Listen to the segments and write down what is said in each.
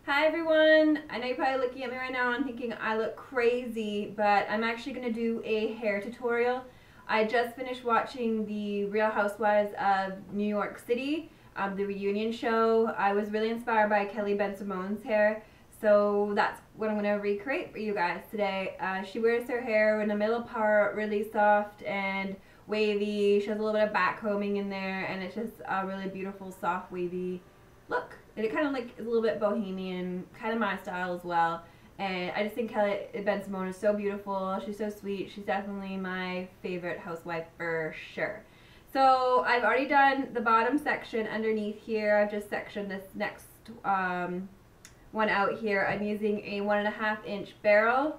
Hi everyone! I know you're probably looking at me right now and thinking I look crazy, but I'm actually going to do a hair tutorial. I just finished watching the Real Housewives of New York City, the reunion show. I was really inspired by Kelly Bensimon's hair, so that's what I'm going to recreate for you guys today. She wears her hair in the middle part really soft and wavy. She has a little bit of back combing in there, and it's just a really beautiful, soft, wavy look. And it kind of like is a little bit bohemian, kind of my style as well. And I just think Kelly Bensimon is so beautiful. She's so sweet. She's definitely my favorite housewife for sure. So I've already done the bottom section underneath here. I've just sectioned this next one out here. I'm using a 1.5 inch barrel.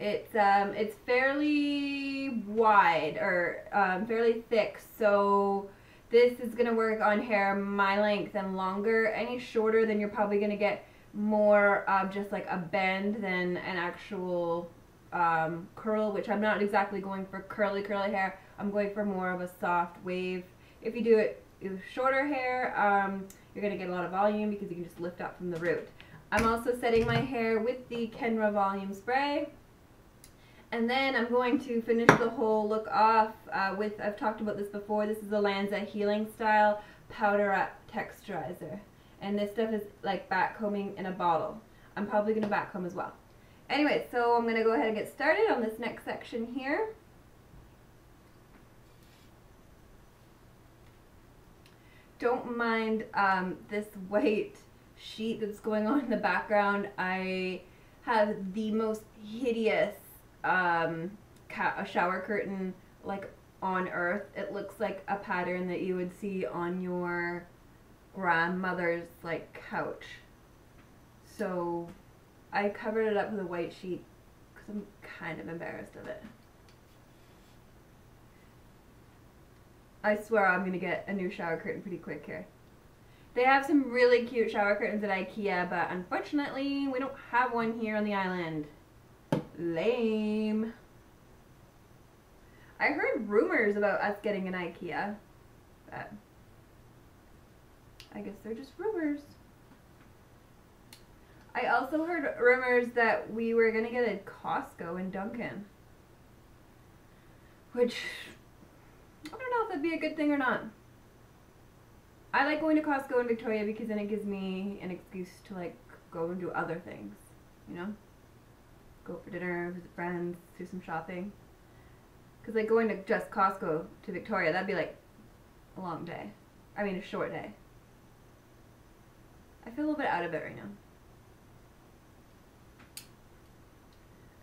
It's fairly wide or fairly thick, so this is going to work on hair my length and longer. Any shorter, then you're probably going to get more of just like a bend than an actual curl, which I'm not exactly going for curly hair. I'm going for more of a soft wave. If you do it with shorter hair, you're going to get a lot of volume because you can just lift up from the root. I'm also setting my hair with the Kenra Volume Spray. And then I'm going to finish the whole look off with, I've talked about this before, this is a Lanza Healing Style Powder Up Texturizer. And this stuff is like back combing in a bottle. I'm probably going to back comb as well. Anyway, so I'm going to go ahead and get started on this next section here. Don't mind this white sheet that's going on in the background. I have the most hideous a shower curtain like on earth. It looks like a pattern that you would see on your grandmother's like couch. So I covered it up with a white sheet because I'm kind of embarrassed of it. I swear I'm gonna get a new shower curtain pretty quick here. They have some really cute shower curtains at IKEA, but unfortunately we don't have one here on the island. Lame. I heard rumors about us getting an IKEA, but I guess they're just rumors. I also heard rumors that we were gonna get a Costco in Duncan, which I don't know if that'd be a good thing or not. I like going to Costco in Victoria because then it gives me an excuse to like go and do other things, you know? Go for dinner, visit friends, do some shopping. Because like going to just Costco to Victoria, that'd be like a long day. I mean a short day. I feel a little bit out of it right now.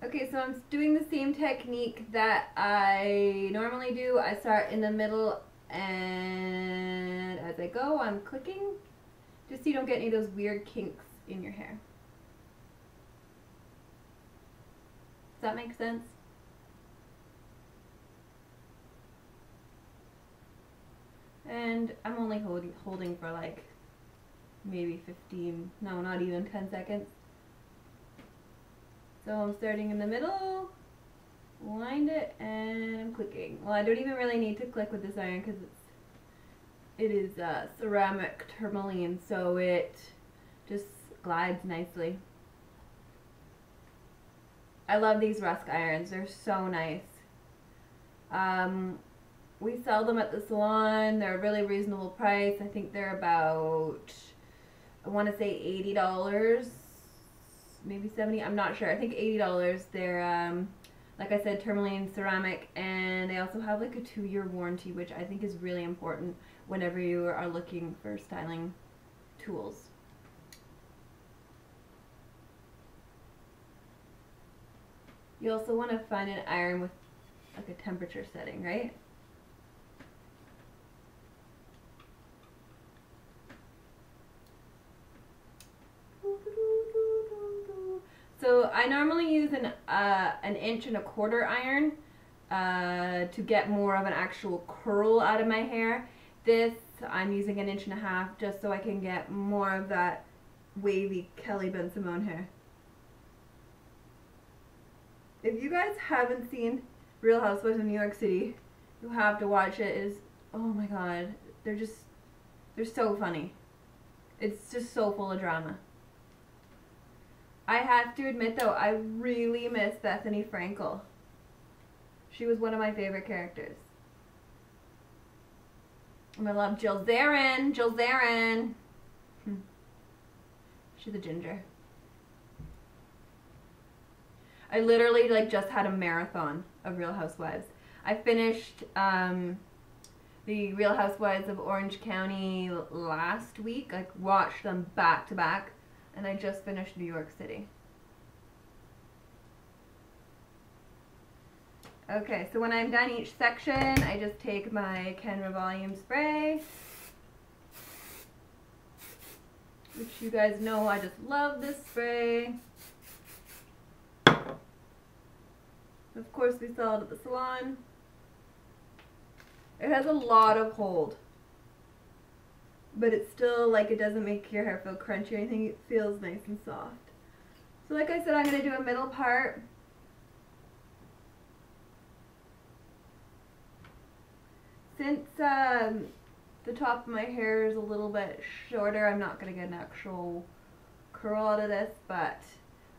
Okay, so I'm doing the same technique that I normally do. I start in the middle and as I go I'm clicking just so you don't get any of those weird kinks in your hair. Does that make sense? And I'm only holding for like maybe 15, no, not even 10 seconds. So I'm starting in the middle, wind it, and I'm clicking. Well, I don't even really need to click with this iron because it is ceramic tourmaline, so it just glides nicely. I love these Rusk irons. They're so nice. We sell them at the salon. They're a really reasonable price. I think they're about, I want to say $80, maybe 70. I'm not sure. I think $80. They're, like I said, tourmaline ceramic, and they also have like a 2-year warranty, which I think is really important whenever you are looking for styling tools. You also want to find an iron with like a temperature setting, right? So I normally use an 1.25" iron to get more of an actual curl out of my hair. This I'm using 1.5" just so I can get more of that wavy Kelly Bensimon hair. If you guys haven't seen Real Housewives of New York City, you have to watch it. It is, oh my god, they're so funny. It's just so full of drama. I have to admit though, I really miss Bethany Frankel. She was one of my favorite characters. And I love Jill Zarin. Jill Zarin. She's a ginger. I literally like just had a marathon of Real Housewives. I finished the Real Housewives of Orange County last week. I watched them back to back, and I just finished New York City. Okay, so when I'm done each section, I just take my Kenra Volume Spray, which you guys know I just love this spray. Of course, we sell it at the salon. It has a lot of hold, but it's still like it doesn't make your hair feel crunchy or anything. It feels nice and soft. So like I said, I'm going to do a middle part. Since the top of my hair is a little bit shorter, I'm not going to get an actual curl out of this, but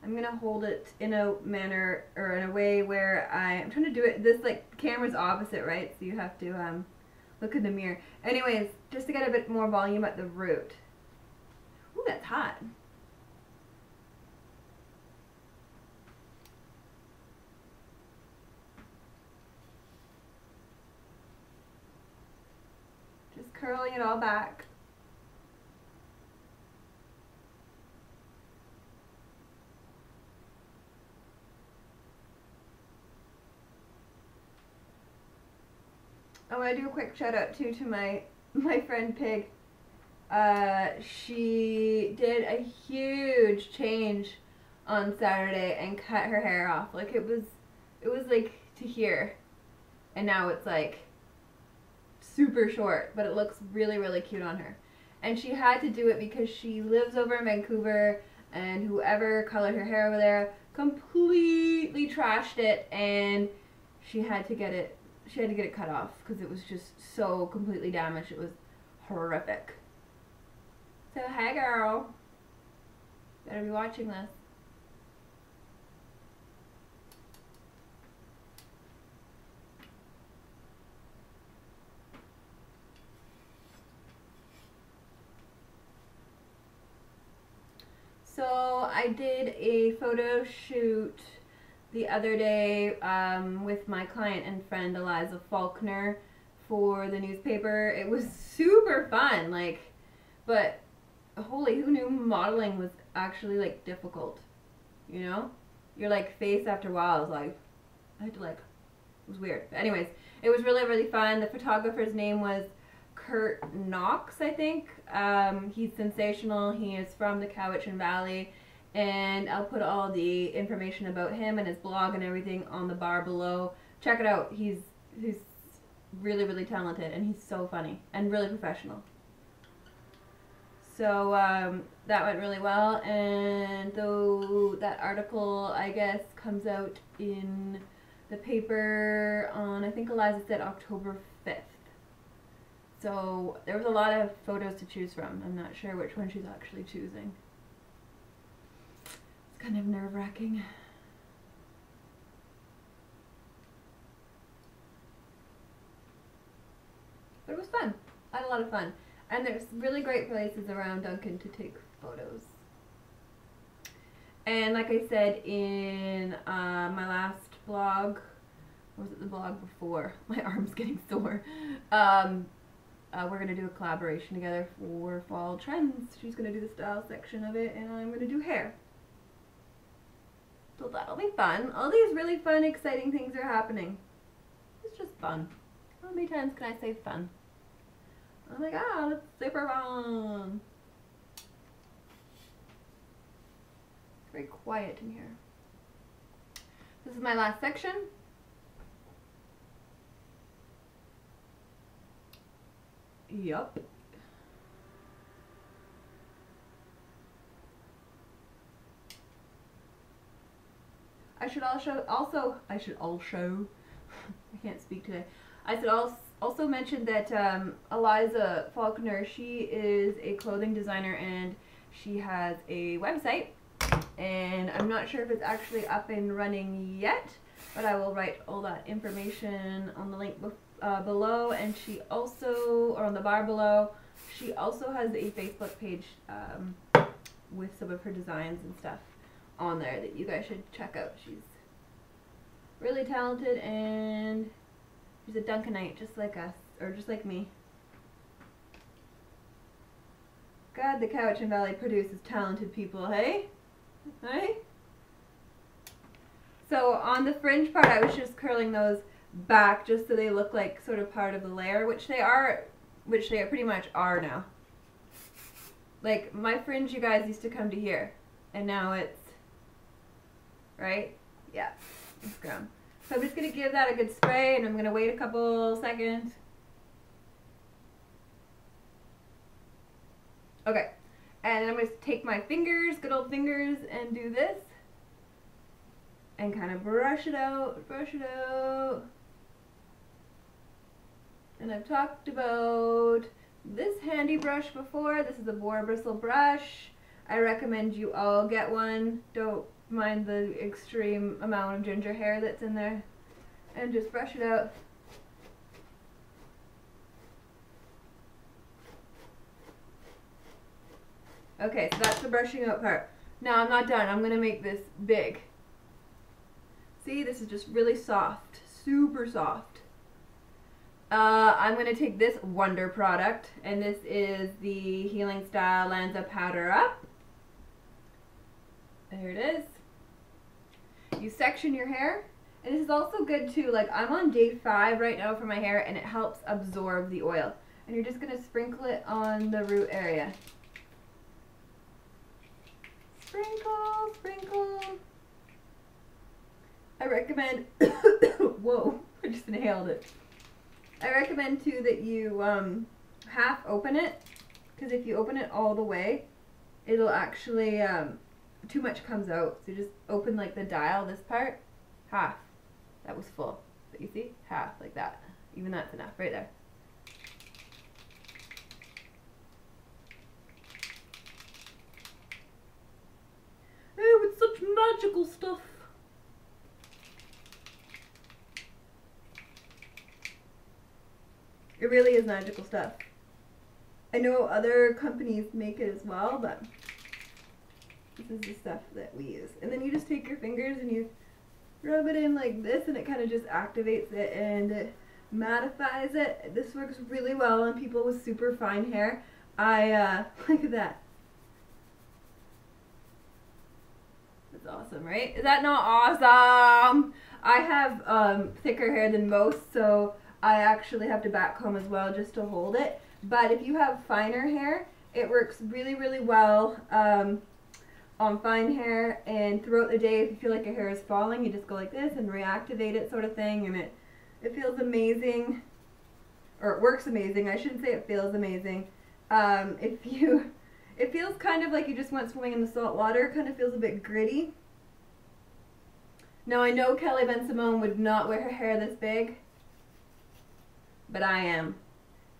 I'm going to hold it in a manner or in a way where I'm trying to do it. This like camera's opposite, right? So you have to look in the mirror. Anyways, just to get a bit more volume at the root. Ooh, that's hot. Just curling it all back. I want to do a quick shout out too to my friend Pig. She did a huge change on Saturday and cut her hair off. Like it was like to here, and now it's like super short, but it looks really, really cute on her. And she had to do it because she lives over in Vancouver, and whoever colored her hair over there completely trashed it, and she had to get it cut off because it was just so completely damaged. It was horrific. So hey girl, better be watching this. So I did a photo shoot the other day with my client and friend Eliza Faulkner for the newspaper. It was super fun, like, but holy, who knew modeling was actually like difficult, you know? Your like face after a while is like, I had to like, it was weird. But anyways, it was really, really fun. The photographer's name was Kurt Knox, I think. He's sensational. He is from the Cowichan Valley, and I'll put all the information about him and his blog and everything on the bar below. Check it out. He's really, really talented, and he's so funny and really professional. So that went really well, and though that article, I guess, comes out in the paper on, I think Eliza said October 5th. So there was a lot of photos to choose from. I'm not sure which one she's actually choosing. It's kind of nerve-wracking. But it was fun. I had a lot of fun. And there's really great places around Duncan to take photos. And like I said in my last blog, or was it the blog before? My arm's getting sore. We're going to do a collaboration together for fall trends. She's going to do the style section of it, and I'm going to do hair. So that'll be fun. All these really fun, exciting things are happening. It's just fun. How many times can I say fun? I'm like, ah, that's super fun. It's very quiet in here. This is my last section. Yup. I can't speak today. I should also mentioned that Eliza Faulkner, she is a clothing designer and she has a website, and I'm not sure if it's actually up and running yet, but I will write all that information on the link below. And she also, or on the bar below, she also has a Facebook page with some of her designs and stuff on there that you guys should check out. She's really talented and she's a Duncanite just like us, or just like me. God, the Cowichan Valley produces talented people, hey? Hey? So on the fringe part, I was just curling those back just so they look like sort of part of the layer, which they pretty much are now. Like, my fringe, you guys, used to come to here, and now it's, right? Yeah, it's grown. So I'm just going to give that a good spray, and I'm going to wait a couple seconds. Okay, and then I'm going to take my fingers, good old fingers, and do this. And kind of brush it out, brush it out. And I've talked about this handy brush before. This is a boar bristle brush. I recommend you all get one. Don't mind the extreme amount of ginger hair that's in there. And just brush it out. Okay, so that's the brushing out part. Now I'm not done. I'm going to make this big. See, this is just really soft. Super soft. I'm going to take this Wonder product, and this is the Healing Style Lanza Powder Up. There it is. You section your hair, and this is also good too. Like, I'm on day 5 right now for my hair, and it helps absorb the oil. And you're just going to sprinkle it on the root area. Sprinkle, sprinkle. I recommend, whoa, I just inhaled it. I recommend too that you half open it, because if you open it all the way, it'll actually, too much comes out. So just open like the dial, this part, half. That was full. But you see, half, like that. Even that's enough, right there. Oh, it's such magical stuff. It really is magical stuff. I know other companies make it as well, but this is the stuff that we use. And then you just take your fingers and you rub it in like this, and it kind of just activates it and it mattifies it. This works really well on people with super fine hair. Look at that. That's awesome, right? Is that not awesome? I have thicker hair than most, so I actually have to back comb as well just to hold it. But if you have finer hair, it works really, really well on fine hair. And throughout the day, if you feel like your hair is falling, you just go like this and reactivate it, sort of thing, and it feels amazing. Or it works amazing. I shouldn't say it feels amazing. It feels kind of like you just went swimming in the salt water. Kind of feels a bit gritty. Now I know Kelly Bensimon would not wear her hair this big, but I am,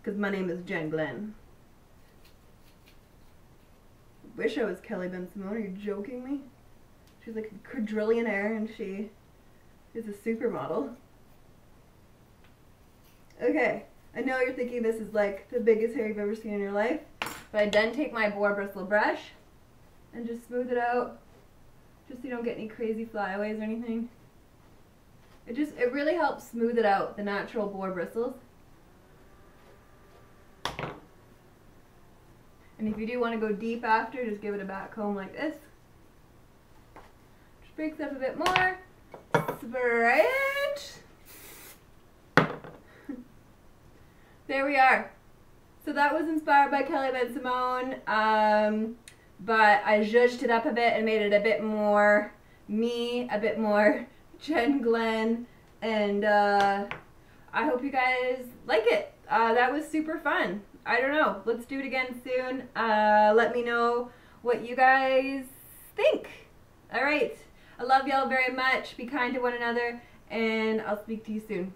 because my name is Jenn Glenn. Wish I was Kelly Bensimon. Are you joking me? She's like a quadrillionaire and she is a supermodel. Okay, I know you're thinking this is like the biggest hair you've ever seen in your life, but I then take my boar bristle brush and just smooth it out, just so you don't get any crazy flyaways or anything. It really helps smooth it out, the natural boar bristles. And if you do want to go deep after, just give it a back comb like this. Just breaks up a bit more. Spray it. There we are. So that was inspired by Kelly Bensimon, but I zhuzhed it up a bit and made it a bit more me, a bit more Jenn Glenn, and I hope you guys like it. That was super fun. I don't know. Let's do it again soon. Let me know what you guys think. Alright. I love y'all very much. Be kind to one another, and I'll speak to you soon.